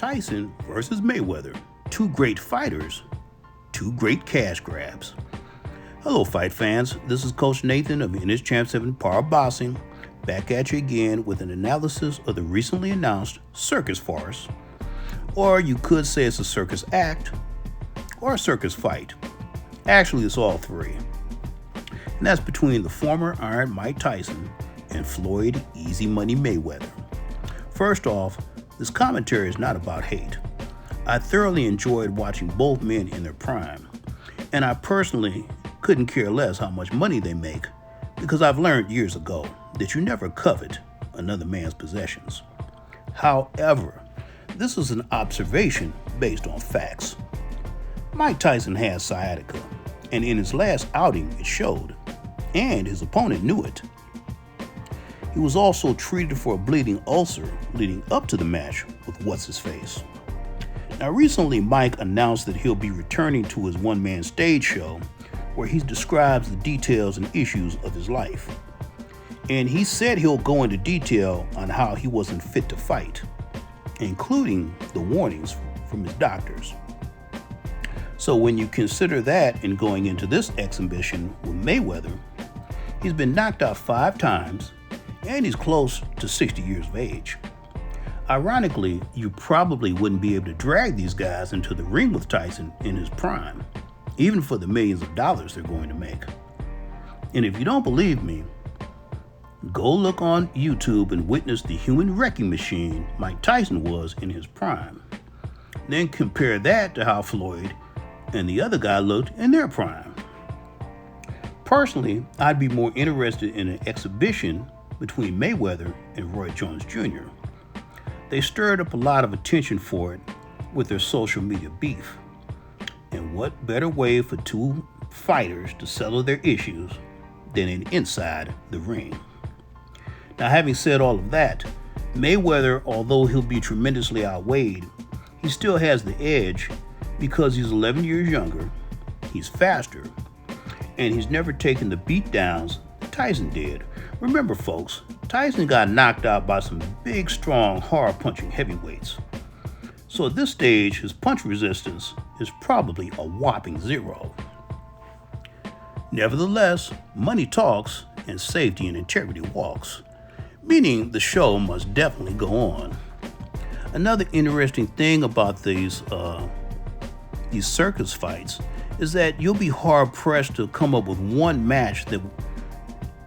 Tyson versus Mayweather. Two great fighters, two great cash grabs. Hello, fight fans. This is Coach Nathan of NS Champ 7 Power Boxing, back at you again with an analysis of the recently announced circus farce. Or you could say it's a circus act or a circus fight. Actually, it's all three. And that's between the former Iron Mike Tyson and Floyd Easy Money Mayweather. First off, this commentary is not about hate. I thoroughly enjoyed watching both men in their prime, and I personally couldn't care less how much money they make because I've learned years ago that you never covet another man's possessions. However, this is an observation based on facts. Mike Tyson has sciatica, and in his last outing it showed, and his opponent knew it. He was also treated for a bleeding ulcer leading up to the match with What's-His-Face. Now recently Mike announced that he'll be returning to his one-man stage show where he describes the details and issues of his life. And he said he'll go into detail on how he wasn't fit to fight, including the warnings from his doctors. So when you consider that in going into this exhibition with Mayweather, he's been knocked out 5 times, and he's close to 60 years of age. Ironically, you probably wouldn't be able to drag these guys into the ring with Tyson in his prime, even for the millions of dollars they're going to make. And if you don't believe me, go look on YouTube and witness the human wrecking machine Mike Tyson was in his prime. Then compare that to how Floyd and the other guy looked in their prime. Personally, I'd be more interested in an exhibition between Mayweather and Roy Jones Jr. They stirred up a lot of attention for it with their social media beef. And what better way for two fighters to settle their issues than inside the ring? Now, having said all of that, Mayweather, although he'll be tremendously outweighed, he still has the edge because he's 11 years younger, he's faster, and he's never taken the beatdowns Tyson did. Remember, folks, Tyson got knocked out by some big, strong, hard-punching heavyweights. So at this stage, his punch resistance is probably a whopping 0. Nevertheless, money talks and safety and integrity walks, meaning the show must definitely go on. Another interesting thing about these circus fights is that you'll be hard-pressed to come up with one match that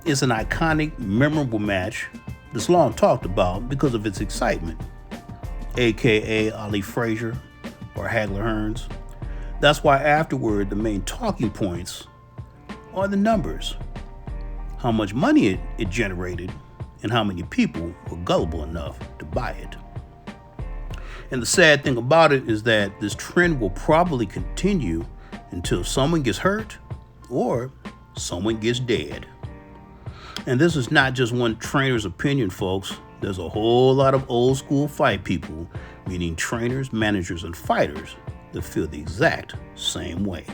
is an iconic, memorable match that's long talked about because of its excitement, aka Ali Frazier or Hagler Hearns. That's why afterward the main talking points are the numbers, how much money it generated, and how many people were gullible enough to buy it. And the sad thing about it is that this trend will probably continue until someone gets hurt or someone gets dead. And this is not just one trainer's opinion, folks. There's a whole lot of old school fight people, meaning trainers, managers, and fighters, that feel the exact same way.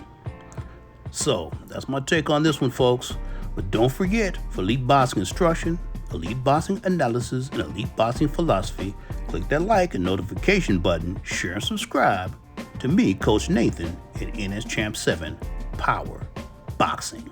So that's my take on this one, folks. But don't forget, for elite boxing instruction, elite boxing analysis, and elite boxing philosophy, click that like and notification button, share and subscribe to me, Coach Nathan, at NS Champ 7 Power Boxing.